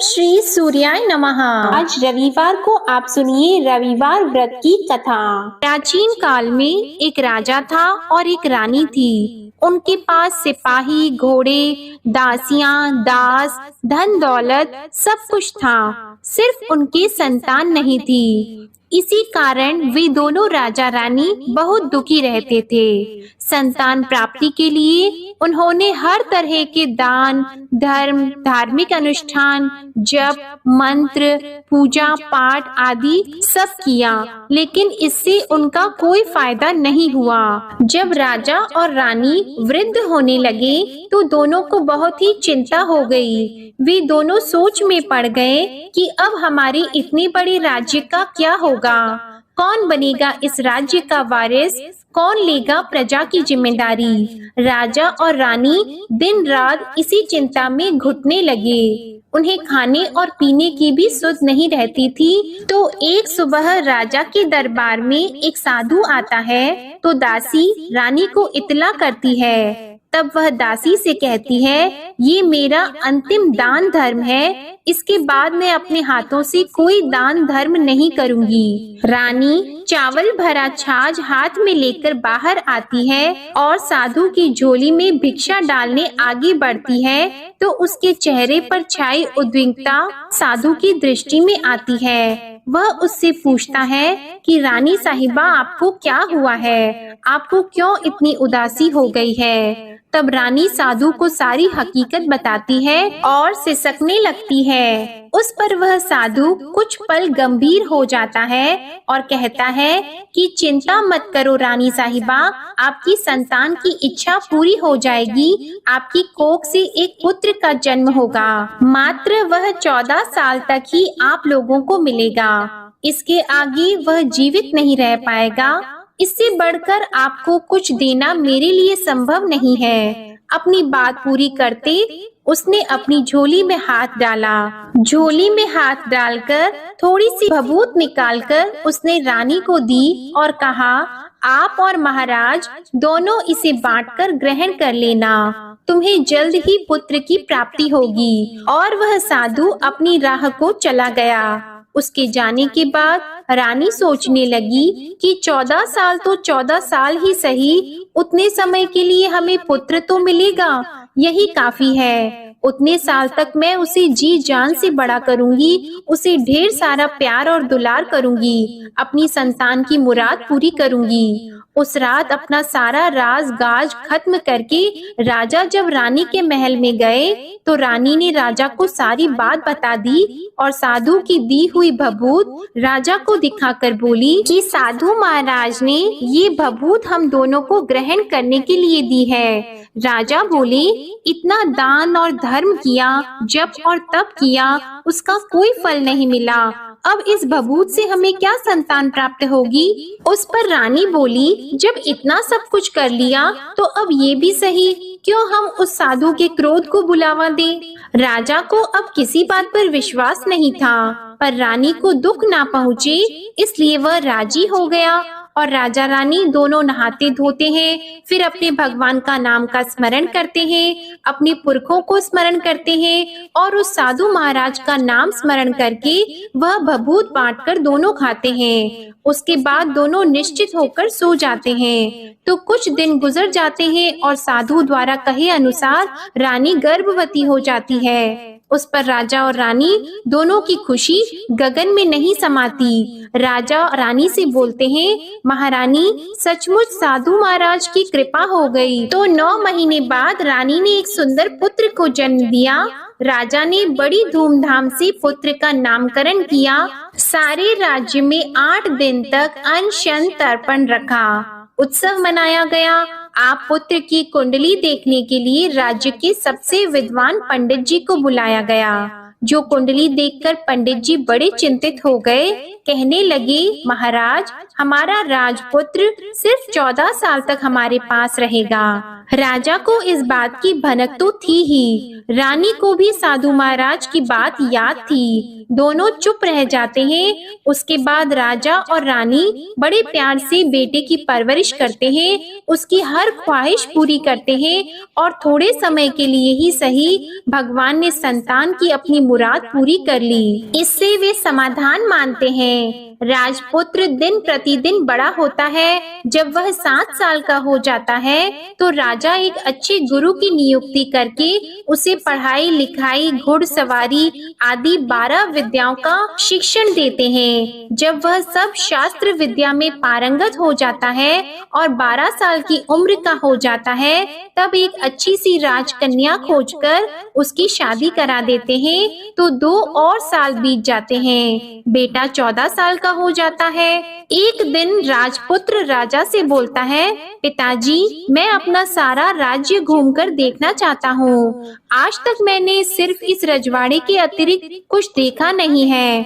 श्री सूर्याय नमः। आज रविवार को आप सुनिए रविवार व्रत की कथा। प्राचीन काल में एक राजा था और एक रानी थी। उनके पास सिपाही, घोड़े, दासियां, दास, धन दौलत सब कुछ था, सिर्फ उनकी संतान नहीं थी। इसी कारण वे दोनों राजा रानी बहुत दुखी रहते थे। संतान प्राप्ति के लिए उन्होंने हर तरह के दान, धर्म, धार्मिक अनुष्ठान, जप, मंत्र, पूजा पाठ आदि सब किया, लेकिन इससे उनका कोई फायदा नहीं हुआ। जब राजा और रानी वृद्ध होने लगे तो दोनों को बहुत ही चिंता हो गई। वे दोनों सोच में पड़ गए कि अब हमारे इतने बड़े राज्य का क्या होगा, कौन बनेगा इस राज्य का वारिस, कौन लेगा प्रजा की जिम्मेदारी। राजा और रानी दिन रात इसी चिंता में घुटने लगे। उन्हें खाने और पीने की भी सुध नहीं रहती थी। तो एक सुबह राजा के दरबार में एक साधु आता है तो दासी रानी को इत्तला करती है। तब वह दासी से कहती है, ये मेरा अंतिम दान धर्म है, इसके बाद मैं अपने हाथों से कोई दान धर्म नहीं करूंगी। रानी चावल भरा छाछ हाथ में लेकर बाहर आती है और साधु की झोली में भिक्षा डालने आगे बढ़ती है तो उसके चेहरे पर छाई उद्विग्नता साधु की दृष्टि में आती है। वह उससे पूछता है कि रानी साहिबा, आपको क्या हुआ है, आपको क्यों इतनी उदासी हो गई है। तब रानी साधु को सारी हकीकत बताती है और सिसकने लगती है। उस पर वह साधु कुछ पल गंभीर हो जाता है और कहता है कि चिंता मत करो रानी साहिबा, आपकी संतान की इच्छा पूरी हो जाएगी। आपकी कोख से एक पुत्र का जन्म होगा, मात्र वह 14 साल तक ही आप लोगों को मिलेगा। इसके आगे वह जीवित नहीं रह पाएगा। इससे बढ़कर आपको कुछ देना मेरे लिए संभव नहीं है। अपनी बात पूरी करते उसने अपनी झोली में हाथ डाला। झोली में हाथ डालकर थोड़ी सी भभूत निकालकर उसने रानी को दी और कहा, आप और महाराज दोनों इसे बांटकर ग्रहण कर लेना, तुम्हें जल्द ही पुत्र की प्राप्ति होगी। और वह साधु अपनी राह को चला गया। उसके जाने के बाद रानी सोचने लगी कि 14 साल तो 14 साल ही सही, उतने समय के लिए हमें पुत्र तो मिलेगा, यही काफी है। उतने साल तक मैं उसे जी जान से बड़ा करूंगी, उसे ढेर सारा प्यार और दुलार करूंगी, अपनी संतान की मुराद पूरी करूंगी। उस रात अपना सारा राज गाज खत्म करके राजा जब रानी के महल में गए तो रानी ने राजा को सारी बात बता दी और साधु की दी हुई भभूत राजा को दिखाकर बोली कि साधु महाराज ने ये भभूत हम दोनों को ग्रहण करने के लिए दी है। राजा बोले, इतना दान और धर्म किया, जप और तप किया, उसका कोई फल नहीं मिला। अब इस भभूत से हमें क्या संतान प्राप्त होगी। उस पर रानी बोली, जब इतना सब कुछ कर लिया तो अब ये भी सही, क्यों हम उस साधु के क्रोध को बुलावा दें। राजा को अब किसी बात पर विश्वास नहीं था, पर रानी को दुख ना पहुँचे इसलिए वह राजी हो गया। और राजा रानी दोनों नहाते धोते हैं, फिर अपने भगवान का नाम का स्मरण करते हैं, अपने पुरखों को स्मरण करते हैं और उस साधु महाराज का नाम स्मरण करके वह भभूत बांटकर दोनों खाते हैं। उसके बाद दोनों निश्चित होकर सो जाते हैं। तो कुछ दिन गुजर जाते हैं और साधु द्वारा कहे अनुसार रानी गर्भवती हो जाती है। उस पर राजा और रानी दोनों की खुशी गगन में नहीं समाती। राजा रानी से बोलते हैं, महारानी सचमुच साधु महाराज की कृपा हो गई। तो 9 महीने बाद रानी ने एक सुंदर पुत्र को जन्म दिया। राजा ने बड़ी धूमधाम से पुत्र का नामकरण किया। सारे राज्य में 8 दिन तक अनशन तर्पण रखा, उत्सव मनाया गया। आप पुत्र की कुंडली देखने के लिए राज्य के सबसे विद्वान पंडित जी को बुलाया गया। जो कुंडली देखकर पंडित जी बड़े चिंतित हो गए, कहने लगे, महाराज हमारा राजपुत्र सिर्फ 14 साल तक हमारे पास रहेगा। राजा को इस बात की भनक तो थी ही, रानी को भी साधु महाराज की बात याद थी। दोनों चुप रह जाते हैं। उसके बाद राजा और रानी बड़े प्यार से बेटे की परवरिश करते हैं, उसकी हर ख्वाहिश पूरी करते हैं और थोड़े समय के लिए ही सही भगवान ने संतान की अपनी मुराद पूरी कर ली। इससे वे समाधान मानते हैं। राजपुत्र दिन प्रतिदिन बड़ा होता है। जब वह 7 साल का हो जाता है तो राजा एक अच्छे गुरु की नियुक्ति करके उसे पढ़ाई लिखाई घुड़सवारी आदि 12 विद्याओं का शिक्षण देते हैं। जब वह सब शास्त्र विद्या में पारंगत हो जाता है और 12 साल की उम्र का हो जाता है, तब एक अच्छी सी राजकन्या खोजकर उसकी शादी करा देते हैं। तो 2 और साल बीत जाते हैं। बेटा 14 साल का हो जाता है। एक दिन राजपुत्र राजा से बोलता है, पिताजी, मैं अपना सारा राज्य घूमकर देखना चाहता हूँ। आज तक मैंने सिर्फ इस रजवाड़े के अतिरिक्त कुछ देखा नहीं है।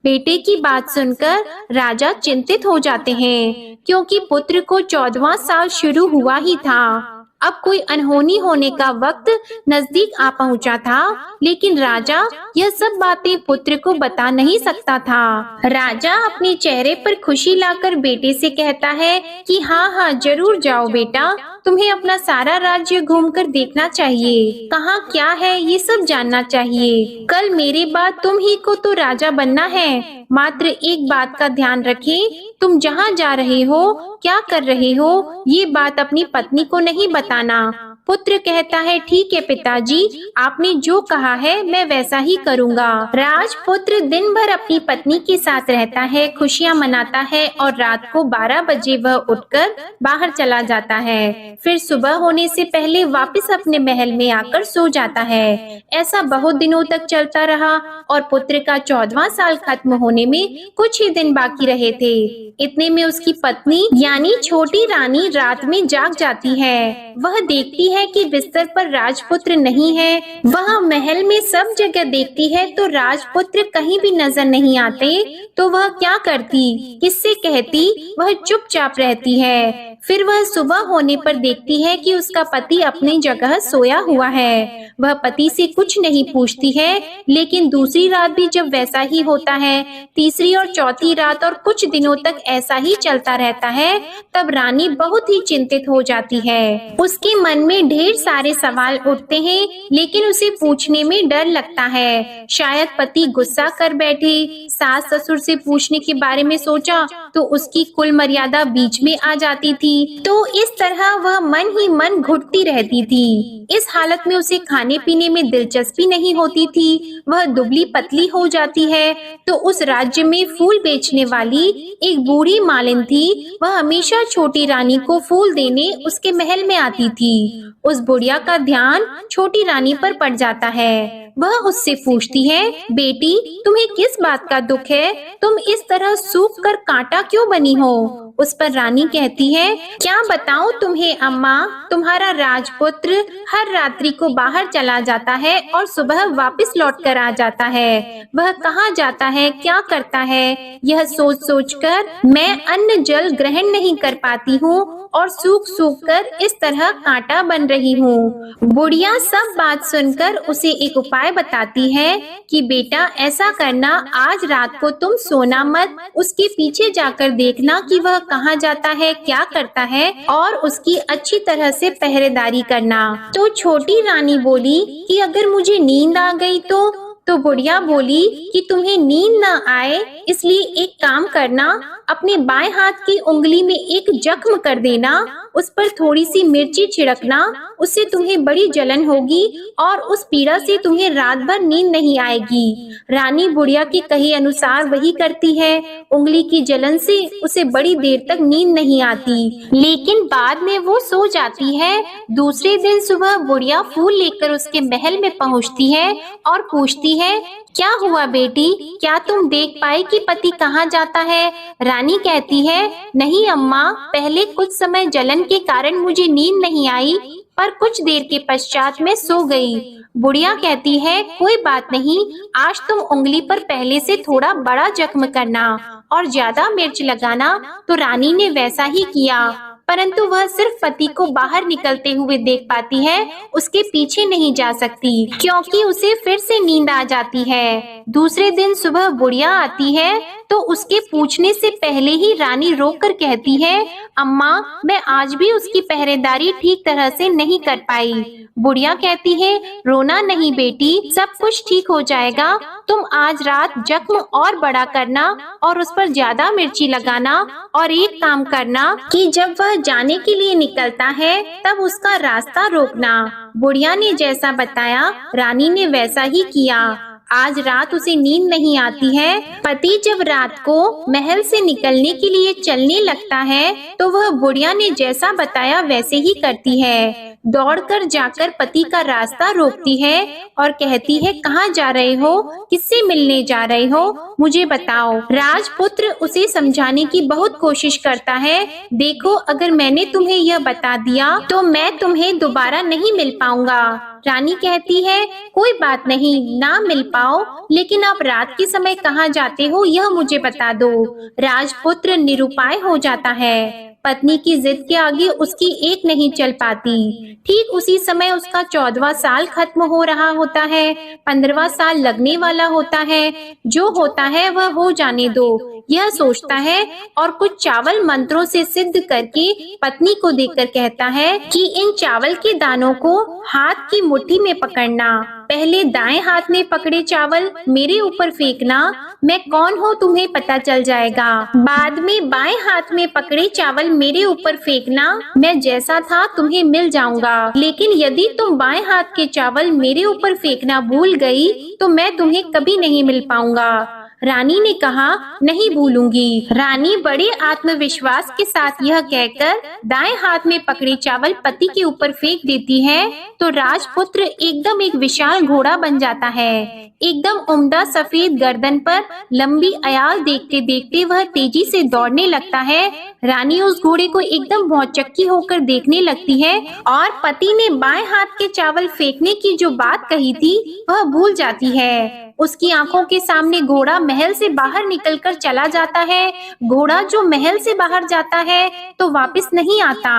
बेटे की बात सुनकर राजा चिंतित हो जाते हैं, क्योंकि पुत्र को 14वां साल शुरू हुआ ही था। अब कोई अनहोनी होने का वक्त नजदीक आ पहुंचा था, लेकिन राजा यह सब बातें पुत्र को बता नहीं सकता था। राजा अपने चेहरे पर खुशी लाकर बेटे से कहता है कि हाँ, जरूर जाओ बेटा, तुम्हें अपना सारा राज्य घूमकर देखना चाहिए। कहाँ क्या है ये सब जानना चाहिए। कल मेरे बाद तुम ही को तो राजा बनना है। मात्र एक बात का ध्यान रखें, तुम जहाँ जा रहे हो, क्या कर रहे हो, ये बात अपनी पत्नी को नहीं बताना। पुत्र कहता है, ठीक है पिताजी, आपने जो कहा है मैं वैसा ही करूँगा। राजपुत्र दिन भर अपनी पत्नी के साथ रहता है, खुशियाँ मनाता है और रात को 12 बजे वह उठकर बाहर चला जाता है। फिर सुबह होने से पहले वापस अपने महल में आकर सो जाता है। ऐसा बहुत दिनों तक चलता रहा और पुत्र का 14वां साल खत्म होने में कुछ ही दिन बाकी रहे थे। इतने में उसकी पत्नी यानी छोटी रानी रात में जाग जाती है। वह देखती है कि बिस्तर पर राजपुत्र नहीं है। वह महल में सब जगह देखती है तो राजपुत्र कहीं भी नजर नहीं आते। तो वह क्या करती, किससे कहती? वह चुपचाप रहती है। फिर वह सुबह होने पर देखती है कि उसका पति अपनी जगह सोया हुआ है। वह पति से कुछ नहीं पूछती है, लेकिन दूसरी रात भी जब वैसा ही होता है, तीसरी और चौथी रात और कुछ दिनों तक ऐसा ही चलता रहता है, तब रानी बहुत ही चिंतित हो जाती है। उसके मन में ढेर सारे सवाल उठते हैं, लेकिन उसे पूछने में डर लगता है। शायद पति गुस्सा कर बैठे। सास ससुर से पूछने के बारे में सोचा तो उसकी कुल मर्यादा बीच में आ जाती थी। तो इस तरह वह मन ही मन घुटती रहती थी। इस हालत में उसे खाने पीने में दिलचस्पी नहीं होती थी। वह दुबली पतली हो जाती है। तो उस राज्य में फूल बेचने वाली एक बूढ़ी मालिन थी। वह हमेशा छोटी रानी को फूल देने उसके महल में आती थी। उस बुढ़िया का ध्यान छोटी रानी पर पड़ जाता है। वह उससे पूछती है, बेटी, तुम्हें किस बात का दुख है? तुम इस तरह सूख कर कांटा क्यों बनी हो? उस पर रानी कहती है, क्या बताऊं तुम्हें अम्मा, तुम्हारा राजपुत्र हर रात्रि को बाहर चला जाता है और सुबह वापस लौट कर आ जाता है। वह कहाँ जाता है, क्या करता है, यह सोच सोच कर मैं अन्न जल ग्रहण नहीं कर पाती हूँ और सूख सूख कर इस तरह कांटा बन रही हूँ। बुढ़िया सब बात सुनकर उसे एक उपाय बताती है कि बेटा ऐसा करना, आज रात को तुम सोना मत, उसके पीछे जाकर देखना कि वह कहाँ जाता है, क्या करता है और उसकी अच्छी तरह से पहरेदारी करना। तो छोटी रानी बोली कि अगर मुझे नींद आ गई तो बुढ़िया बोली कि तुम्हें नींद न आए इसलिए एक काम करना, अपने बाएं हाथ की उंगली में एक जख्म कर देना, उस पर थोड़ी सी मिर्ची छिड़कना, उससे तुम्हें बड़ी जलन होगी और उस पीड़ा से तुम्हें रात भर नींद नहीं आएगी। रानी बुढ़िया के कहे अनुसार वही करती है। उंगली की जलन से उसे बड़ी देर तक नींद नहीं आती, लेकिन बाद में वो सो जाती है। दूसरे दिन सुबह बुढ़िया फूल लेकर उसके महल में पहुंचती है और पूछती है, क्या हुआ बेटी, क्या तुम देख पाई कि पति कहाँ जाता है? रानी कहती है, नहीं अम्मा, पहले कुछ समय जलन के कारण मुझे नींद नहीं आई, पर कुछ देर के पश्चात मैं सो गई। बुढ़िया कहती है, कोई बात नहीं, आज तुम उंगली पर पहले से थोड़ा बड़ा जख्म करना और ज्यादा मिर्च लगाना। तो रानी ने वैसा ही किया, परंतु वह सिर्फ पति को बाहर निकलते हुए देख पाती है, उसके पीछे नहीं जा सकती क्योंकि उसे फिर से नींद आ जाती है। दूसरे दिन सुबह बुढ़िया आती है तो उसके पूछने से पहले ही रानी रोककर कहती है, अम्मा, मैं आज भी उसकी पहरेदारी ठीक तरह से नहीं कर पाई। बुढ़िया कहती है, रोना नहीं बेटी, सब कुछ ठीक हो जाएगा। तुम आज रात जख्म और बड़ा करना और उस पर ज्यादा मिर्ची लगाना और एक काम करना कि जब वह जाने के लिए निकलता है तब उसका रास्ता रोकना। बुढ़िया ने जैसा बताया रानी ने वैसा ही किया। आज रात उसे नींद नहीं आती है। पति जब रात को महल से निकलने के लिए चलने लगता है तो वह बुढ़िया ने जैसा बताया वैसे ही करती है। दौड़कर जाकर पति का रास्ता रोकती है और कहती है, कहाँ जा रहे हो, किससे मिलने जा रहे हो, मुझे बताओ। राजपुत्र उसे समझाने की बहुत कोशिश करता है। देखो, अगर मैंने तुम्हें यह बता दिया तो मैं तुम्हें दोबारा नहीं मिल पाऊंगा। रानी कहती है, कोई बात नहीं, ना मिल पाओ, लेकिन आप रात के समय कहाँ जाते हो यह मुझे बता दो। राजपुत्र निरुपाय हो जाता है। पत्नी की जिद के आगे उसकी एक नहीं चल पाती। ठीक उसी समय उसका 14वां साल खत्म हो रहा होता है, 15वां साल लगने वाला होता है। जो होता है वह हो जाने दो, यह सोचता है और कुछ चावल मंत्रों से सिद्ध करके पत्नी को देकर कहता है कि इन चावल के दानों को हाथ की मुट्ठी में पकड़ना। पहले दाएं हाथ में पकड़े चावल मेरे ऊपर फेंकना, मैं कौन हूँ तुम्हें पता चल जाएगा। बाद में बाएं हाथ में पकड़े चावल मेरे ऊपर फेंकना, मैं जैसा था तुम्हें मिल जाऊंगा। लेकिन यदि तुम बाएं हाथ के चावल मेरे ऊपर फेंकना भूल गई तो मैं तुम्हें कभी नहीं मिल पाऊंगा। रानी ने कहा, नहीं भूलूंगी। रानी बड़े आत्मविश्वास के साथ यह कहकर दाएं हाथ में पकड़े चावल पति के ऊपर फेंक देती है तो राजपुत्र एकदम एक विशाल घोड़ा बन जाता है। एकदम उम्दा सफेद गर्दन पर लंबी अयाल देखते देखते वह तेजी से दौड़ने लगता है। रानी उस घोड़े को एकदम भौचक्की होकर देखने लगती है और पति ने बाएं हाथ के चावल फेंकने की जो बात कही थी वह भूल जाती है। उसकी आंखों के सामने घोड़ा महल से बाहर निकलकर चला जाता है। घोड़ा जो महल से बाहर जाता है तो वापस नहीं आता।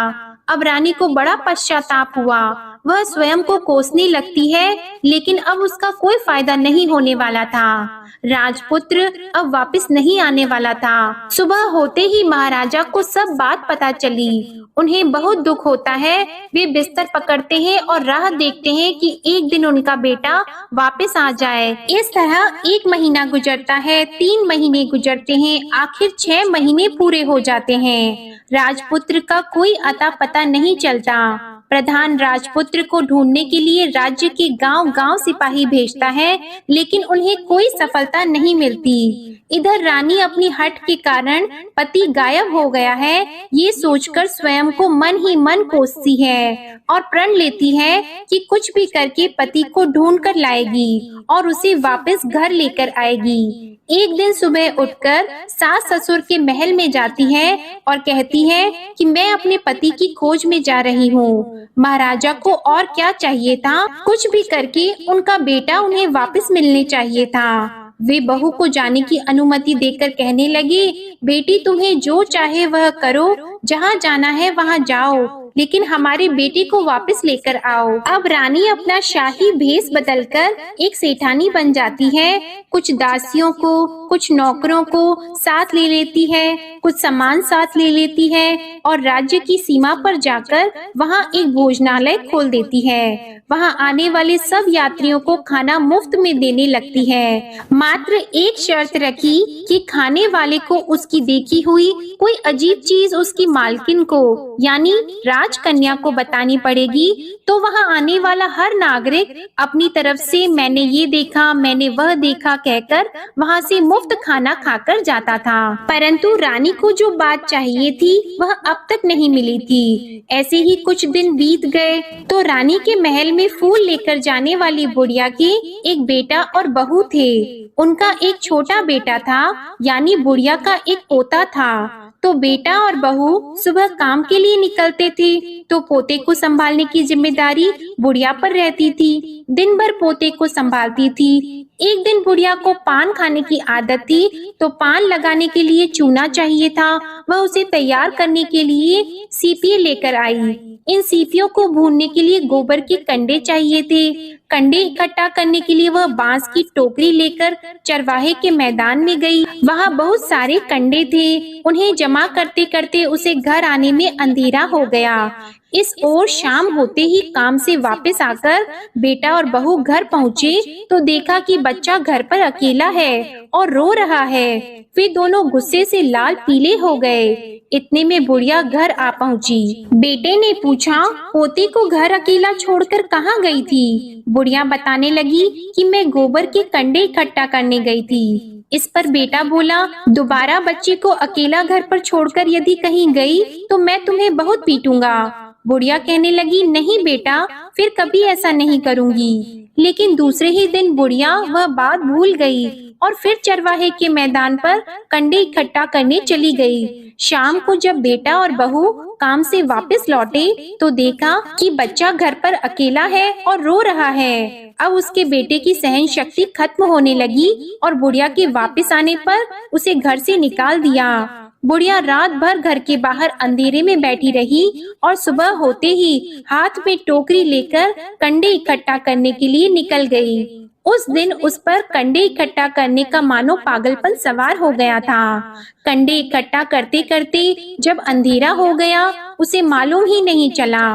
अब रानी को बड़ा पश्चाताप हुआ। वह स्वयं को कोसने लगती है, लेकिन अब उसका कोई फायदा नहीं होने वाला था। राजपुत्र अब वापस नहीं आने वाला था। सुबह होते ही महाराजा को सब बात पता चली। उन्हें बहुत दुख होता है। वे बिस्तर पकड़ते हैं और राह देखते हैं कि एक दिन उनका बेटा वापस आ जाए। इस तरह 1 महीना गुजरता है, 3 महीने गुजरते हैं, आखिर 6 महीने पूरे हो जाते हैं। राजपुत्र का कोई अता पता नहीं चलता। प्रधान राजपुत्र को ढूंढने के लिए राज्य के गांव-गांव सिपाही भेजता है, लेकिन उन्हें कोई सफलता नहीं मिलती। इधर रानी अपनी हठ के कारण पति गायब हो गया है, ये सोचकर स्वयं को मन ही मन कोसती है और प्रण लेती है कि कुछ भी करके पति को ढूंढ कर लाएगी और उसे वापस घर लेकर आएगी। एक दिन सुबह उठकर सास ससुर के महल में जाती है और कहती है कि मैं अपने पति की खोज में जा रही हूँ। महाराजा को और क्या चाहिए था, कुछ भी करके उनका बेटा उन्हें वापस मिलने चाहिए था। वे बहू को जाने की अनुमति देकर कहने लगे, बेटी तुम्हें जो चाहे वह करो, जहाँ जाना है वहाँ जाओ, लेकिन हमारे बेटे को वापस लेकर आओ। अब रानी अपना शाही भेष बदलकर एक सेठानी बन जाती है। कुछ दासियों को, कुछ नौकरों को साथ ले लेती है, कुछ सामान साथ ले लेती है और राज्य की सीमा पर जाकर वहाँ एक भोजनालय खोल देती है। वहाँ आने वाले सब यात्रियों को खाना मुफ्त में देने लगती है। मात्र एक शर्त रखी कि खाने वाले को उसकी देखी हुई कोई अजीब चीज उसकी मालकिन को यानी राजकन्या को बतानी पड़ेगी, तो वहाँ आने वाला हर नागरिक अपनी तरफ से मैंने ये देखा, मैंने वह देखा कहकर वहाँ से मुफ्त खाना खाकर जाता था। परंतु रानी को जो बात चाहिए थी वह अब तक नहीं मिली थी। ऐसे ही कुछ दिन बीत गए तो रानी के महल में फूल लेकर जाने वाली बुढ़िया के एक बेटा और बहू थे। उनका एक छोटा बेटा था, यानी बुढ़िया का एक पोता था। तो बेटा और बहू सुबह काम के लिए निकलते थे तो पोते को संभालने की जिम्मेदारी बुढ़िया पर रहती थी। दिन भर पोते को संभालती थी। एक दिन बुढ़िया को पान खाने की आदत थी, तो पान लगाने के लिए चूना चाहिए था। वह उसे तैयार करने के लिए सीपियाँ लेकर आई। इन सीपियों को भूनने के लिए गोबर के कंडे चाहिए थे। कंडे इकट्ठा करने के लिए वह बांस की टोकरी लेकर चरवाहे के मैदान में गई। वहाँ बहुत सारे कंडे थे। उन्हें जमा करते करते उसे घर आने में अंधेरा हो गया। इस ओर शाम होते ही काम से वापस आकर बेटा और बहू घर पहुँचे तो देखा कि बच्चा घर पर अकेला है और रो रहा है। वे दोनों गुस्से से लाल पीले हो गए। इतने में बुढ़िया घर आ पहुंची। बेटे ने पूछा, पोती को घर अकेला छोड़कर कहाँ गई थी? बुढ़िया बताने लगी कि मैं गोबर के कंडे इकट्ठा करने गई थी। इस पर बेटा बोला, दोबारा बच्चे को अकेला घर पर छोड़कर यदि कहीं गई तो मैं तुम्हें बहुत पीटूंगा। बुढ़िया कहने लगी, नहीं बेटा, फिर कभी ऐसा नहीं करूंगी। लेकिन दूसरे ही दिन बुढ़िया वह बात भूल गई और फिर चरवाहे के मैदान पर कंडे इकट्ठा करने चली गई। शाम को जब बेटा और बहू काम से वापस लौटे तो देखा कि बच्चा घर पर अकेला है और रो रहा है। अब उसके बेटे की सहन शक्ति खत्म होने लगी और बुढ़िया के वापस आने पर उसे घर से निकाल दिया। बुढ़िया रात भर घर के बाहर अंधेरे में बैठी रही और सुबह होते ही हाथ में टोकरी लेकर कंडे इकट्ठा करने के लिए निकल गई। उस दिन उस पर कंडे इकट्ठा करने का मानो पागलपन सवार हो गया था। कंडे इकट्ठा करते करते जब अंधेरा हो गया उसे मालूम ही नहीं चला।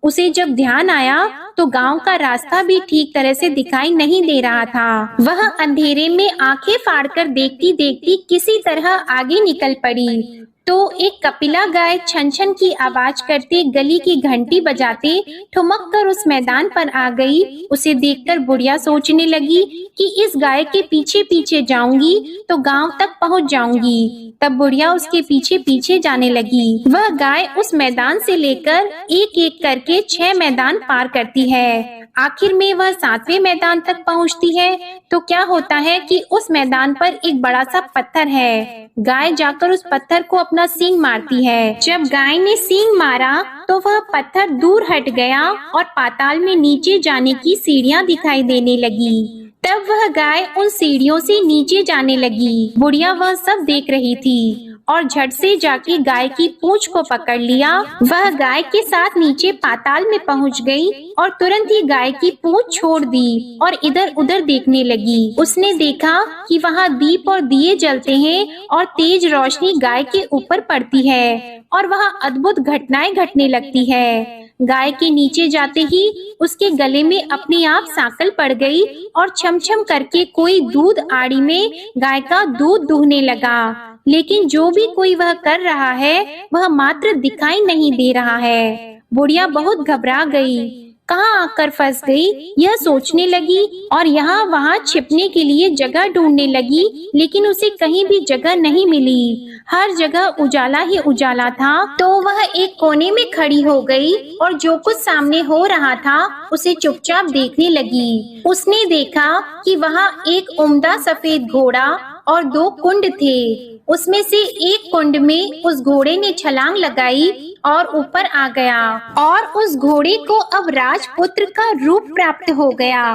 उसे जब ध्यान आया तो गांव का रास्ता भी ठीक तरह से दिखाई नहीं दे रहा था। वह अंधेरे में आंखें फाड़कर देखती देखती किसी तरह आगे निकल पड़ी तो एक कपिला गाय छन छन की आवाज करते गली की घंटी बजाते ठुमक कर उस मैदान पर आ गई। उसे देखकर बुढ़िया सोचने लगी कि इस गाय के पीछे पीछे जाऊंगी तो गांव तक पहुंच जाऊंगी। तब बुढ़िया उसके पीछे पीछे जाने लगी। वह गाय उस मैदान से लेकर एक एक करके 6 मैदान पार करती है। आखिर में वह 7वें मैदान तक पहुंचती है तो क्या होता है कि उस मैदान पर एक बड़ा सा पत्थर है। गाय जाकर उस पत्थर को अपना सींग मारती है। जब गाय ने सींग मारा तो वह पत्थर दूर हट गया और पाताल में नीचे जाने की सीढ़ियां दिखाई देने लगी। तब वह गाय उन सीढ़ियों से नीचे जाने लगी। बुढ़िया वह सब देख रही थी और झट से जाके गाय की पूंछ को पकड़ लिया। वह गाय के साथ नीचे पाताल में पहुंच गई और तुरंत ही गाय की पूंछ छोड़ दी और इधर उधर देखने लगी। उसने देखा कि वहाँ दीप और दिए जलते हैं और तेज रोशनी गाय के ऊपर पड़ती है और वहाँ अद्भुत घटनाएं घटने लगती है। गाय के नीचे जाते ही उसके गले में अपने आप सांकल पड़ गई और छमछम करके कोई दूध आड़ी में गाय का दूध दूहने लगा। लेकिन जो भी कोई वह कर रहा है वह मात्र दिखाई नहीं दे रहा है। बुढ़िया बहुत घबरा गई, कहाँ आकर फंस गई यह सोचने लगी और यहाँ वहाँ छिपने के लिए जगह ढूंढने लगी। लेकिन उसे कहीं भी जगह नहीं मिली। हर जगह उजाला ही उजाला था। तो वह एक कोने में खड़ी हो गई और जो कुछ सामने हो रहा था उसे चुपचाप देखने लगी। उसने देखा कि वहाँ एक उम्दा सफेद घोड़ा और 2 कुंड थे। उसमें से एक कुंड में उस घोड़े ने छलांग लगाई और ऊपर आ गया और उस घोड़े को अब राजपुत्र का रूप प्राप्त हो गया।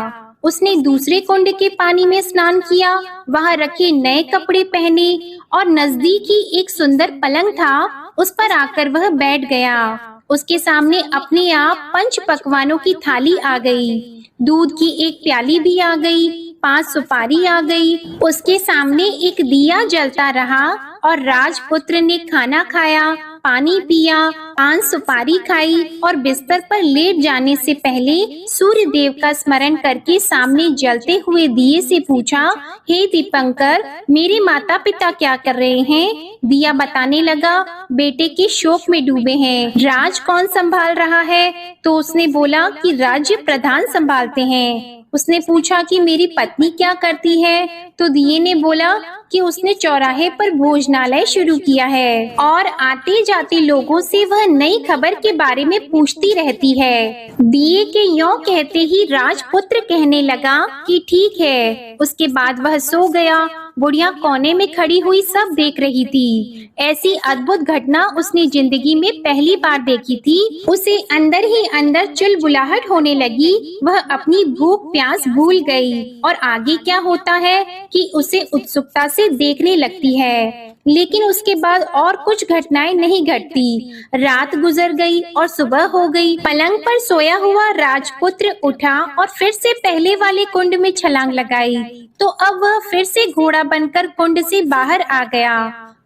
उसने दूसरे कुंड के पानी में स्नान किया, वहाँ रखे नए कपड़े पहने और नजदीक ही एक सुंदर पलंग था, उस पर आकर वह बैठ गया। उसके सामने अपने आप 5 पकवानों की थाली आ गई, दूध की एक प्याली भी आ गई, 5 सुपारी आ गई। उसके सामने एक दिया जलता रहा और राजपुत्र ने खाना खाया, पानी पिया, 5 सुपारी खाई और बिस्तर पर लेट जाने से पहले सूर्य देव का स्मरण करके सामने जलते हुए दिए से पूछा, हे दीपंकर, मेरे माता पिता क्या कर रहे हैं? दिया बताने लगा, बेटे के शोक में डूबे हैं। राज कौन संभाल रहा है? तो उसने बोला कि राज्य प्रधान संभालते हैं। उसने पूछा कि मेरी पत्नी क्या करती है? तो दिए ने बोला, कि उसने चौराहे पर भोजनालय शुरू किया है और आते जाते लोगों से वह नई खबर के बारे में पूछती रहती है। दिए के यों कहते ही राजपुत्र कहने लगा कि ठीक है। उसके बाद वह सो गया। बुढ़िया कोने में खड़ी हुई सब देख रही थी। ऐसी अद्भुत घटना उसने जिंदगी में पहली बार देखी थी। उसे अंदर ही अंदर चुलबुलाहट होने लगी। वह अपनी भूख प्यास भूल गई और आगे क्या होता है कि उसे उत्सुकता से देखने लगती है। लेकिन उसके बाद और कुछ घटनाएं नहीं घटती। रात गुजर गई और सुबह हो गई। पलंग पर सोया हुआ राजपुत्र उठा और फिर से पहले वाले कुंड में छलांग लगाई। तो अब वह फिर से घोड़ा बनकर कुंड से बाहर आ गया।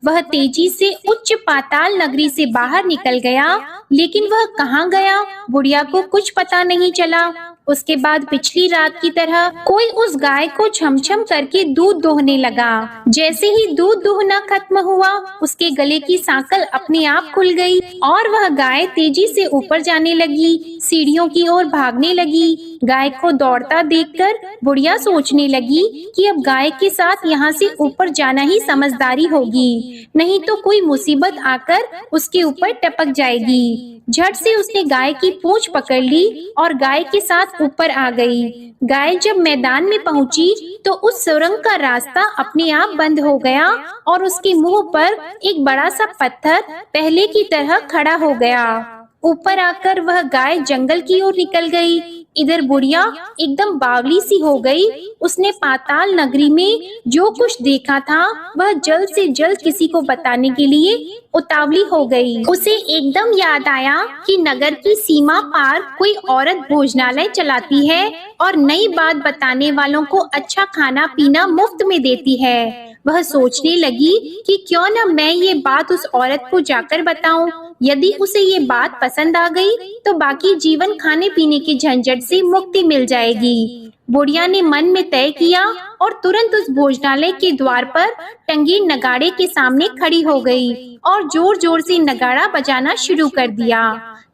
वह तेजी से उच्च पाताल नगरी से बाहर निकल गया, लेकिन वह कहाँ गया बुढ़िया को कुछ पता नहीं चला। उसके बाद पिछली रात की तरह कोई उस गाय को छमछम करके दूध दोहने लगा। जैसे ही दूध दोहना खत्म हुआ, उसके गले की सांकल अपने आप खुल गई और वह गाय तेजी से ऊपर जाने लगी, सीढ़ियों की ओर भागने लगी। गाय को दौड़ता देखकर बुढ़िया सोचने लगी कि अब गाय के साथ यहाँ से ऊपर जाना ही समझदारी होगी, नहीं तो कोई मुसीबत आकर उसके ऊपर टपक जाएगी। झट से उसने गाय की पूंछ पकड़ ली और गाय के साथ ऊपर आ गई। गाय जब मैदान में पहुंची तो उस सुरंग का रास्ता अपने आप बंद हो गया और उसके मुंह पर एक बड़ा सा पत्थर पहले की तरह खड़ा हो गया। ऊपर आकर वह गाय जंगल की ओर निकल गई। इधर बुढ़िया एकदम बावली सी हो गई। उसने पाताल नगरी में जो कुछ देखा था वह जल्द से जल्द किसी को बताने के लिए उतावली हो गई। उसे एकदम याद आया कि नगर की सीमा पार कोई औरत भोजनालय चलाती है और नई बात बताने वालों को अच्छा खाना पीना मुफ्त में देती है। वह सोचने लगी कि क्यों न मैं ये बात उस औरत को जाकर बताऊं। यदि उसे ये बात पसंद आ गई तो बाकी जीवन खाने पीने की झंझट से मुक्ति मिल जाएगी। बुढ़िया ने मन में तय किया और तुरंत उस भोजनालय के द्वार पर टंगे नगाड़े के सामने खड़ी हो गई और जोर जोर से नगाड़ा बजाना शुरू कर दिया।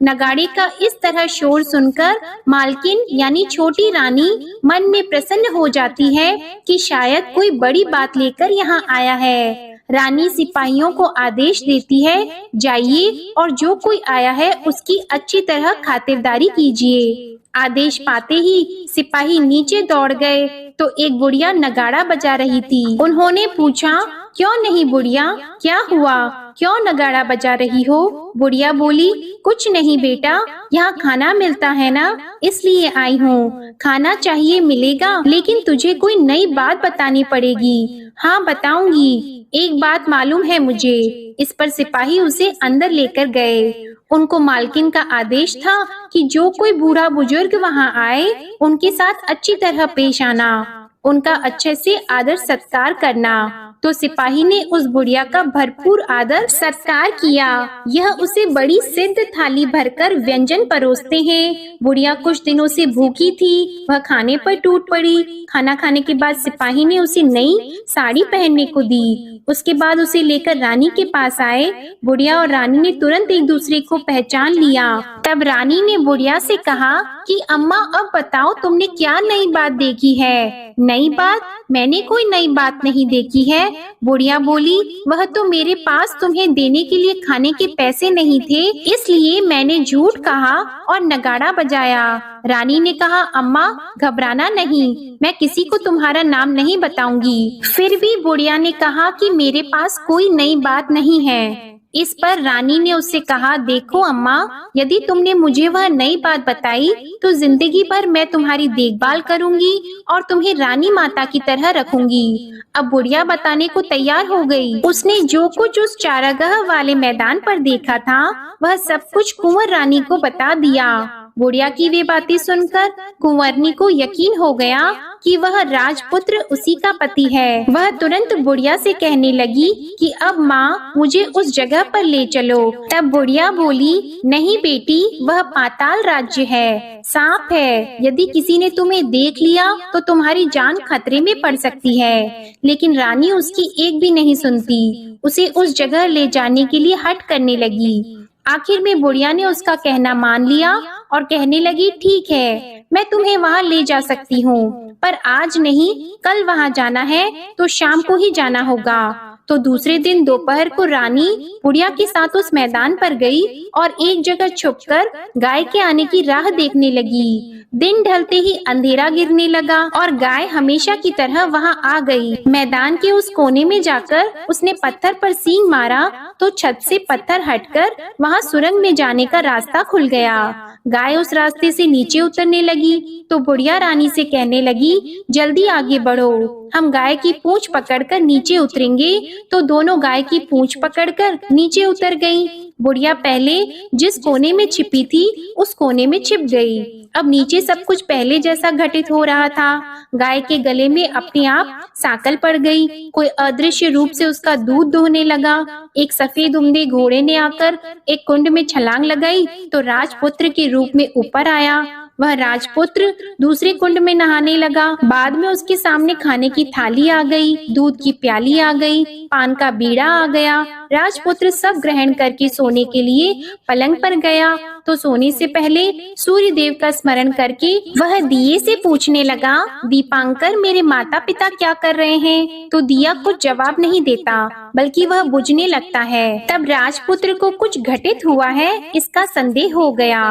नगाड़े का इस तरह शोर सुनकर मालकिन यानी छोटी रानी मन में प्रसन्न हो जाती है कि शायद कोई बड़ी बात लेकर यहाँ आया है। रानी सिपाहियों को आदेश देती है, जाइए और जो कोई आया है उसकी अच्छी तरह खातिरदारी कीजिए। आदेश पाते ही सिपाही नीचे दौड़ गए तो एक बुढ़िया नगाड़ा बजा रही थी। उन्होंने पूछा, क्यों नहीं बुढ़िया, क्या हुआ, क्यों नगाड़ा बजा रही हो? बुढ़िया बोली, कुछ नहीं बेटा, यहाँ खाना मिलता है ना, इसलिए आई हूँ। खाना चाहिए मिलेगा, लेकिन तुझे कोई नई बात बतानी पड़ेगी। हाँ बताऊंगी, एक बात मालूम है मुझे। इस पर सिपाही उसे अंदर लेकर गए। उनको मालकिन का आदेश था कि जो कोई बूढ़ा बुजुर्ग वहाँ आए उनके साथ अच्छी तरह पेश आना, उनका अच्छे से आदर सत्कार करना। तो सिपाही ने उस बुढ़िया का भरपूर आदर सत्कार किया। यह उसे बड़ी सिद्ध थाली भरकर व्यंजन परोसते हैं। बुढ़िया कुछ दिनों से भूखी थी, वह खाने पर टूट पड़ी। खाना खाने के बाद सिपाही ने उसे नई साड़ी पहनने को दी। उसके बाद उसे लेकर रानी के पास आए। बुढ़िया और रानी ने तुरंत एक दूसरे को पहचान लिया। तब रानी ने बुढ़िया से कहा कि अम्मा अब बताओ तुमने क्या नई बात देखी है? नई बात? मैंने कोई नई बात नहीं देखी है। बुढ़िया बोली, वह तो मेरे पास तुम्हें देने के लिए खाने के पैसे नहीं थे, इसलिए मैंने झूठ कहा और नगाड़ा बजाया। रानी ने कहा, अम्मा घबराना नहीं, मैं किसी को तुम्हारा नाम नहीं बताऊंगी। फिर भी बुढ़िया ने कहा कि मेरे पास कोई नई बात नहीं है। इस पर रानी ने उससे कहा, देखो अम्मा, यदि तुमने मुझे वह नई बात बताई तो जिंदगी भर मैं तुम्हारी देखभाल करूंगी और तुम्हें रानी माता की तरह रखूंगी। अब बुढ़िया बताने को तैयार हो गई। उसने जो कुछ उस चारागाह वाले मैदान पर देखा था वह सब कुछ कुंवर रानी को बता दिया। बुढ़िया की वे बातें सुनकर कुंवरनी को यकीन हो गया कि वह राजपुत्र उसी का पति है। वह तुरंत बुढ़िया से कहने लगी कि अब माँ मुझे उस जगह पर ले चलो। तब बुढ़िया बोली, नहीं बेटी, वह पाताल राज्य है, सांप है। यदि किसी ने तुम्हें देख लिया तो तुम्हारी जान खतरे में पड़ सकती है। लेकिन रानी उसकी एक भी नहीं सुनती, उसे उस जगह ले जाने के लिए हठ करने लगी। आखिर में बुढ़िया ने उसका कहना मान लिया और कहने लगी, ठीक है, मैं तुम्हें वहाँ ले जा सकती हूँ, पर आज नहीं, कल वहाँ जाना है तो शाम को ही जाना होगा। तो दूसरे दिन दोपहर को रानी बुढ़िया के साथ उस मैदान पर गई और एक जगह छुपकर गाय के आने की राह देखने लगी। दिन ढलते ही अंधेरा गिरने लगा और गाय हमेशा की तरह वहां आ गई। मैदान के उस कोने में जाकर उसने पत्थर पर सींग मारा तो छत से पत्थर हटकर वहां सुरंग में जाने का रास्ता खुल गया। गाय उस रास्ते से नीचे उतरने लगी तो बुढ़िया रानी से कहने लगी, जल्दी आगे बढ़ो, हम गाय की पूंछ पकड़कर नीचे उतरेंगे। तो दोनों गाय की पूंछ पकड़कर नीचे उतर गईं। बुढ़िया पहले जिस कोने में छिपी थी उस कोने में छिप गई। अब नीचे सब कुछ पहले जैसा घटित हो रहा था। गाय के गले में अपने आप सांकल पड़ गई। कोई अदृश्य रूप से उसका दूध दोहने लगा। एक सफेद उम्दे घोड़े ने आकर एक कुंड में छलांग लगाई तो राजपुत्र के रूप में ऊपर आया। वह राजपुत्र दूसरे कुंड में नहाने लगा। बाद में उसके सामने खाने की थाली आ गई, दूध की प्याली आ गई, पान का बीड़ा आ गया। राजपुत्र सब ग्रहण करके सोने के लिए पलंग पर गया तो सोने से पहले सूर्य देव का स्मरण करके वह दिए से पूछने लगा, दीपांकर, मेरे माता पिता क्या कर रहे हैं? तो दिया कुछ जवाब नहीं देता, बल्कि वह बुझने लगता है। तब राजपुत्र को कुछ घटित हुआ है इसका संदेह हो गया।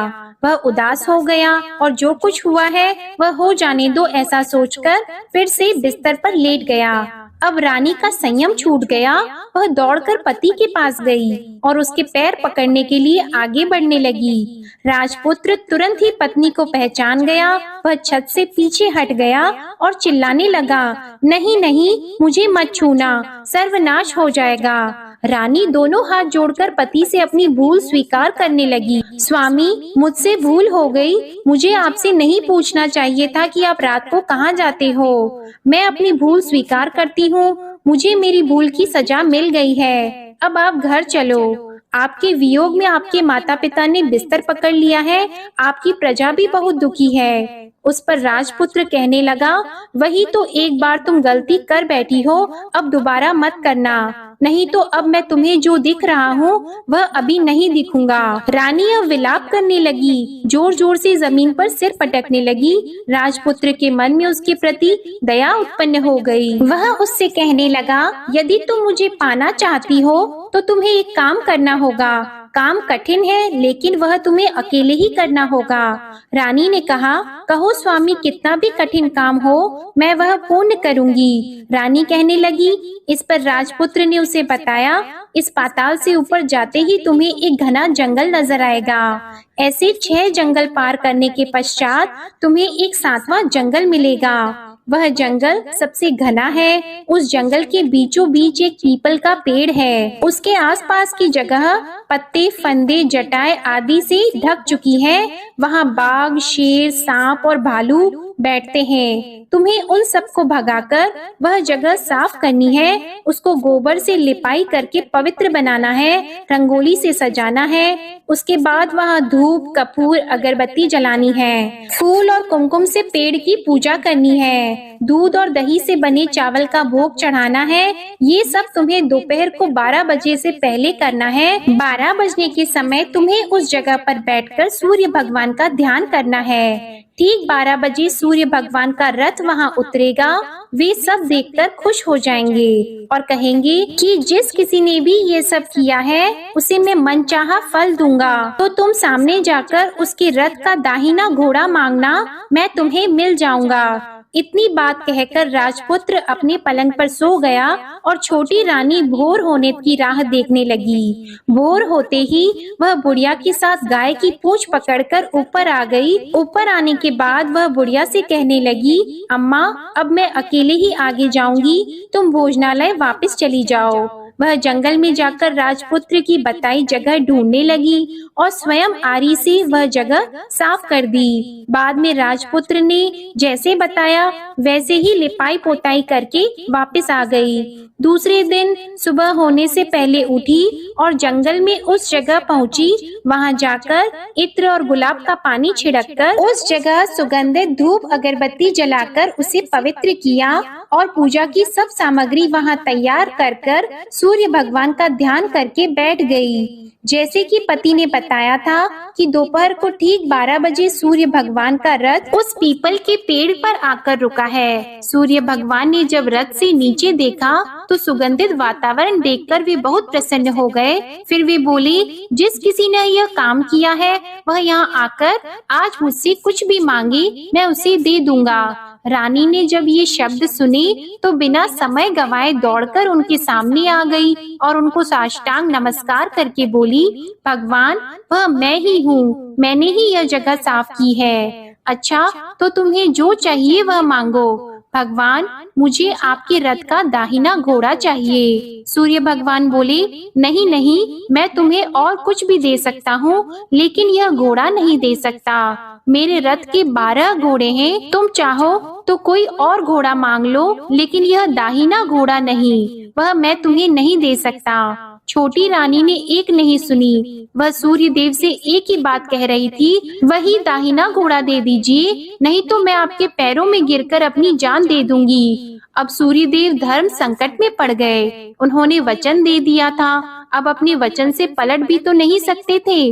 वह उदास हो गया और जो कुछ हुआ है वह हो जाने दो ऐसा सोचकर फिर से बिस्तर पर लेट गया। अब रानी का संयम छूट गया। वह दौड़कर पति के पास गई और उसके पैर पकड़ने के लिए आगे बढ़ने लगी। राजपुत्र तुरंत ही पत्नी को पहचान गया। वह छत से पीछे हट गया और चिल्लाने लगा, नहीं नहीं, मुझे मत छूना, सर्वनाश हो जाएगा। रानी दोनों हाथ जोड़कर पति से अपनी भूल स्वीकार करने लगी। स्वामी, मुझसे भूल हो गई। मुझे आपसे नहीं पूछना चाहिए था कि आप रात को कहाँ जाते हो। मैं अपनी भूल स्वीकार करती हूँ। मुझे मेरी भूल की सजा मिल गई है। अब आप घर चलो। आपके वियोग में आपके माता पिता ने बिस्तर पकड़ लिया है। आपकी प्रजा भी बहुत दुखी है। उस पर राजपुत्र कहने लगा, वही तो एक बार तुम गलती कर बैठी हो, अब दोबारा मत करना, नहीं तो अब मैं तुम्हें जो दिख रहा हूँ वह अभी नहीं दिखूंगा। रानी अब विलाप करने लगी, जोर जोर से जमीन पर सिर पटकने लगी। राजपुत्र के मन में उसके प्रति दया उत्पन्न हो गई। वह उससे कहने लगा, यदि तुम मुझे पाना चाहती हो तो तुम्हें एक काम करना होगा। काम कठिन है लेकिन वह तुम्हें अकेले ही करना होगा। रानी ने कहा, कहो स्वामी, कितना भी कठिन काम हो मैं वह पूर्ण करूंगी। रानी कहने लगी। इस पर राजपुत्र ने उसे बताया, इस पाताल से ऊपर जाते ही तुम्हें एक घना जंगल नजर आएगा। ऐसे 6 जंगल पार करने के पश्चात तुम्हें एक 7वां जंगल मिलेगा। वह जंगल सबसे घना है। उस जंगल के बीचों बीच एक पीपल का पेड़ है। उसके आसपास की जगह पत्ते, फंदे, जटाएं आदि से ढक चुकी है। वहाँ बाघ, शेर, सांप और भालू बैठते हैं। तुम्हें उन सबको भगाकर वह जगह साफ करनी है। उसको गोबर से लिपाई करके पवित्र बनाना है, रंगोली से सजाना है। उसके बाद वहाँ धूप, कपूर, अगरबत्ती जलानी है। फूल और कुमकुम से पेड़ की पूजा करनी है। दूध और दही से बने चावल का भोग चढ़ाना है। ये सब तुम्हें दोपहर को 12 बजे से पहले करना है। 12 बजने के समय तुम्हें उस जगह पर बैठकर सूर्य भगवान का ध्यान करना है। ठीक 12 बजे सूर्य भगवान का रथ वहाँ उतरेगा। वे सब देखकर खुश हो जाएंगे और कहेंगे कि जिस किसी ने भी ये सब किया है उसे मैं मनचाहा फल दूंगा। तो तुम सामने जाकर उसके रथ का दाहिना घोड़ा मांगना, मैं तुम्हें मिल जाऊंगा। इतनी बात कहकर राजपुत्र अपने पलंग पर सो गया और छोटी रानी भोर होने की राह देखने लगी। भोर होते ही वह बुढ़िया के साथ गाय की पूंछ पकड़कर ऊपर आ गई। ऊपर आने के बाद वह बुढ़िया से कहने लगी, अम्मा, अब मैं अकेले ही आगे जाऊंगी, तुम भोजनालय वापस चली जाओ। वह जंगल में जाकर राजपुत्र की बताई जगह ढूंढने लगी और स्वयं आरी से वह जगह साफ कर दी। बाद में राजपुत्र ने जैसे बताया वैसे ही लिपाई पोताई करके वापस आ गई। दूसरे दिन सुबह होने से पहले उठी और जंगल में उस जगह पहुंची। वहां जाकर इत्र और गुलाब का पानी छिड़ककर उस जगह सुगंधित धूप अगरबत्ती जलाकर उसे पवित्र किया और पूजा की सब सामग्री वहां तैयार कर सूर्य भगवान का ध्यान करके बैठ गई। जैसे कि पति ने बताया था कि दोपहर को ठीक 12 बजे सूर्य भगवान का रथ उस पीपल के पेड़ पर आकर रुका है। सूर्य भगवान ने जब रथ से नीचे देखा तो सुगंधित वातावरण देखकर वे बहुत प्रसन्न हो गए। फिर वे बोले, जिस किसी ने यह काम किया है वह यहाँ आकर आज मुझसे कुछ भी मांगे मैं उसे दे दूंगा। रानी ने जब ये शब्द सुने तो बिना समय गंवाए दौड़कर उनके सामने आ गई और उनको साष्टांग नमस्कार करके बोली, भगवान वह मैं ही हूँ, मैंने ही यह जगह साफ की है। अच्छा, तो तुम्हें जो चाहिए वह मांगो। भगवान, मुझे आपके रथ का दाहिना घोड़ा चाहिए। सूर्य भगवान बोले, नहीं नहीं, मैं तुम्हें और कुछ भी दे सकता हूँ, लेकिन यह घोड़ा नहीं दे सकता। मेरे रथ के 12 घोड़े हैं, तुम चाहो तो कोई और घोड़ा मांग लो, लेकिन यह दाहिना घोड़ा नहीं, वह मैं तुम्हें नहीं दे सकता। छोटी रानी ने एक नहीं सुनी, वह सूर्य देव से एक ही बात कह रही थी, वही दाहिना घोड़ा दे दीजिए, नहीं तो मैं आपके पैरों में गिरकर अपनी जान दे दूंगी। अब सूर्य देव धर्म संकट में पड़ गए। उन्होंने वचन दे दिया था, अब अपने वचन से पलट भी तो नहीं सकते थे।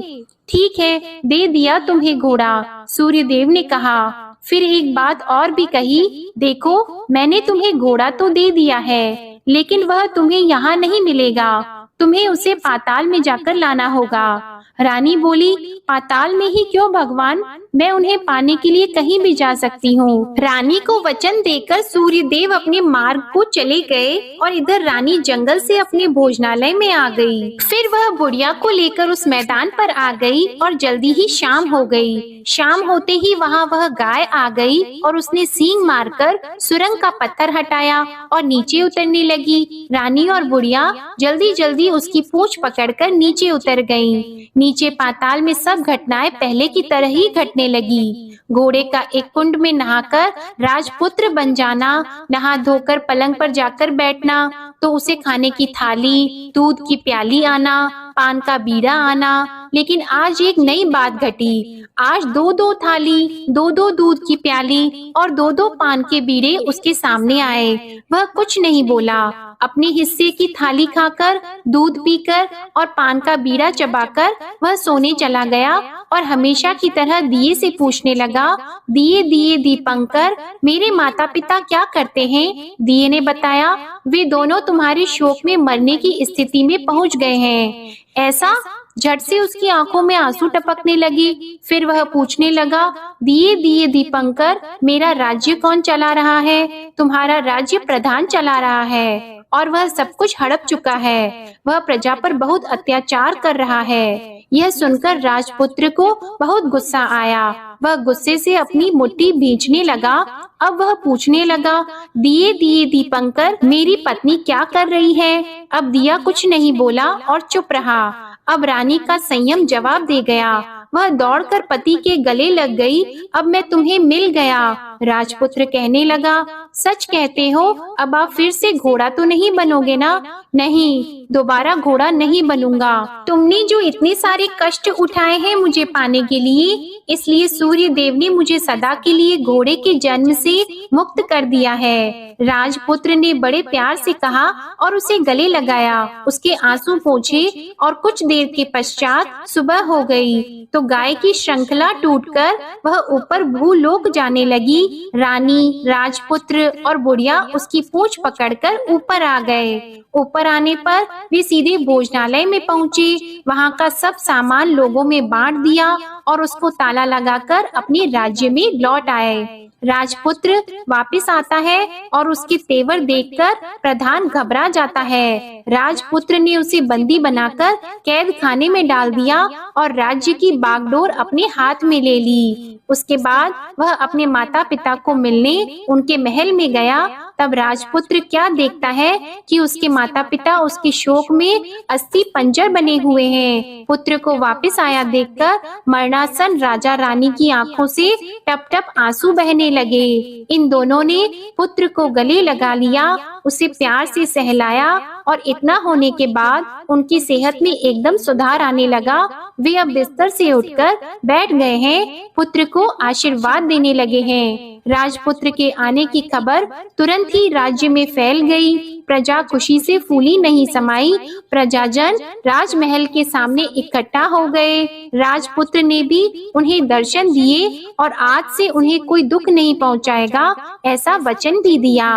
ठीक है, दे दिया तुम्हें घोड़ा, सूर्य देव ने कहा। फिर एक बात और भी कही, देखो मैंने तुम्हें घोड़ा तो दे दिया है, लेकिन वह तुम्हें यहाँ नहीं मिलेगा, तुम्हें उसे पाताल में जाकर लाना होगा। रानी बोली, पाताल में ही क्यों भगवान, मैं उन्हें पाने के लिए कहीं भी जा सकती हूँ। रानी को वचन देकर सूर्य देव अपने मार्ग को चले गए और इधर रानी जंगल से अपने भोजनालय में आ गई। फिर वह बुढ़िया को लेकर उस मैदान पर आ गई और जल्दी ही शाम हो गई। शाम होते ही वहाँ वह गाय आ गई और उसने सींग मारकर सुरंग का पत्थर हटाया और नीचे उतरने लगी। रानी और बुढ़िया जल्दी जल्दी उसकी पूंछ पकड़कर नीचे उतर गईं। नीचे पाताल में सब घटनाएं पहले की तरह ही घटने लगी। घोड़े का एक कुंड में नहाकर राजपुत्र बन जाना, नहा धोकर पलंग पर जाकर बैठना, तो उसे खाने की थाली, दूध की प्याली आना, पान का बीड़ा आना। लेकिन आज एक नई बात घटी। आज 2-2 थाली, 2-2 दूध की प्याली और 2-2 पान के बीड़े उसके सामने आए। वह कुछ नहीं बोला। अपने हिस्से की थाली खाकर, दूध पीकर और पान का बीड़ा चबाकर वह सोने चला गया और हमेशा की तरह दिए से पूछने लगा, दिए दिए दीपंकर, मेरे माता पिता क्या करते हैं? दिए ने बताया, वे दोनों तुम्हारे शोक में मरने की स्थिति में पहुंच गए हैं। ऐसा? झट से उसकी आंखों में आंसू टपकने लगे। फिर वह पूछने लगा, दिए दिए दीपंकर, मेरा राज्य कौन चला रहा है? तुम्हारा राज्य प्रधान चला रहा है और वह सब कुछ हड़प चुका है। वह प्रजा पर बहुत अत्याचार कर रहा है। यह सुनकर राजपुत्र को बहुत गुस्सा आया। वह गुस्से से अपनी मुट्ठी भींचने लगा। अब वह पूछने लगा, दिए दिए दीपंकर, मेरी पत्नी क्या कर रही है? अब दिया कुछ नहीं बोला और चुप रहा। अब रानी का संयम जवाब दे गया। वह दौड़कर पति के गले लग गई। अब मैं तुम्हें मिल गया। राजपुत्र कहने लगा, सच कहते हो? अब आप फिर से घोड़ा तो नहीं बनोगे ना? नहीं, दोबारा घोड़ा नहीं बनूंगा। तुमने जो इतने सारे कष्ट उठाए हैं मुझे पाने के लिए, इसलिए सूर्य देव ने मुझे सदा के लिए घोड़े के जन्म से मुक्त कर दिया है। राजपुत्र ने बड़े प्यार से कहा और उसे गले लगाया, उसके आंसू पोंछे और कुछ देर के पश्चात सुबह हो गई तो गाय की श्रृंखला टूटकर वह ऊपर भूलोक जाने लगी। रानी, राजपुत्र और बुढ़िया उसकी पूंछ पकड़कर ऊपर आ गए। ऊपर आने पर वे सीधे भोजनालय में पहुँचे। वहाँ का सब सामान लोगों में बांट दिया और उसको ताला लगाकर अपने राज्य में लौट आए। राजपुत्र वापस आता है और उसके तेवर देखकर प्रधान घबरा जाता है। राजपुत्र ने उसे बंदी बनाकर कैद खाने में डाल दिया और राज्य की बागडोर अपने हाथ में ले ली। उसके बाद वह अपने माता पिता को मिलने उनके महल में गया। तब राजपुत्र क्या देखता है कि उसके माता पिता उसके शोक में अस्थि पंजर बने हुए हैं। पुत्र को वापस आया देखकर मरणासन राजा रानी की आंखों से टप टप आंसू बहने लगे। इन दोनों ने पुत्र को गले लगा लिया, उसे प्यार से सहलाया और इतना होने के बाद उनकी सेहत में एकदम सुधार आने लगा। वे अब बिस्तर से उठकर बैठ गए हैं, पुत्र को आशीर्वाद देने लगे हैं। राजपुत्र के आने की खबर तुरंत ही राज्य में फैल गई। प्रजा खुशी से फूली नहीं समाई। प्रजाजन राजमहल के सामने इकट्ठा हो गए। राजपुत्र ने भी उन्हें दर्शन दिए और आज से उन्हें कोई दुख नहीं पहुंचाएगा, ऐसा वचन भी दिया।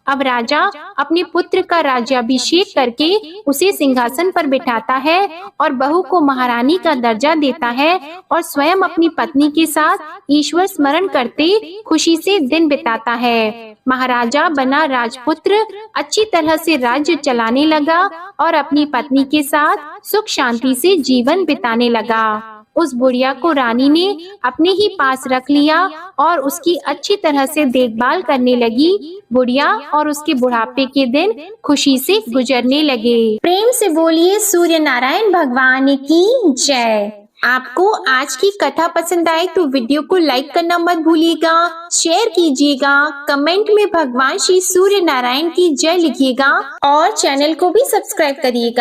अब राजा अपने पुत्र का राज्याभिषेक करके उसे सिंहासन पर बिठाता है और बहू को महारानी का दर्जा देता है और स्वयं अपनी पत्नी के साथ ईश्वर स्मरण करते खुशी से दिन बिताता है। महाराजा बना राजपुत्र अच्छी तरह से राज्य चलाने लगा और अपनी पत्नी के साथ सुख शांति से जीवन बिताने लगा। उस बुढ़िया को रानी ने अपने ही पास रख लिया और उसकी अच्छी तरह से देखभाल करने लगी। बुढ़िया और उसके बुढ़ापे के दिन खुशी से गुजरने लगे। प्रेम से बोलिए सूर्य नारायण भगवान की जय। आपको आज की कथा पसंद आए तो वीडियो को लाइक करना मत भूलिएगा, शेयर कीजिएगा, कमेंट में भगवान श्री सूर्य नारायण की जय लिखिएगा और चैनल को भी सब्सक्राइब करिएगा।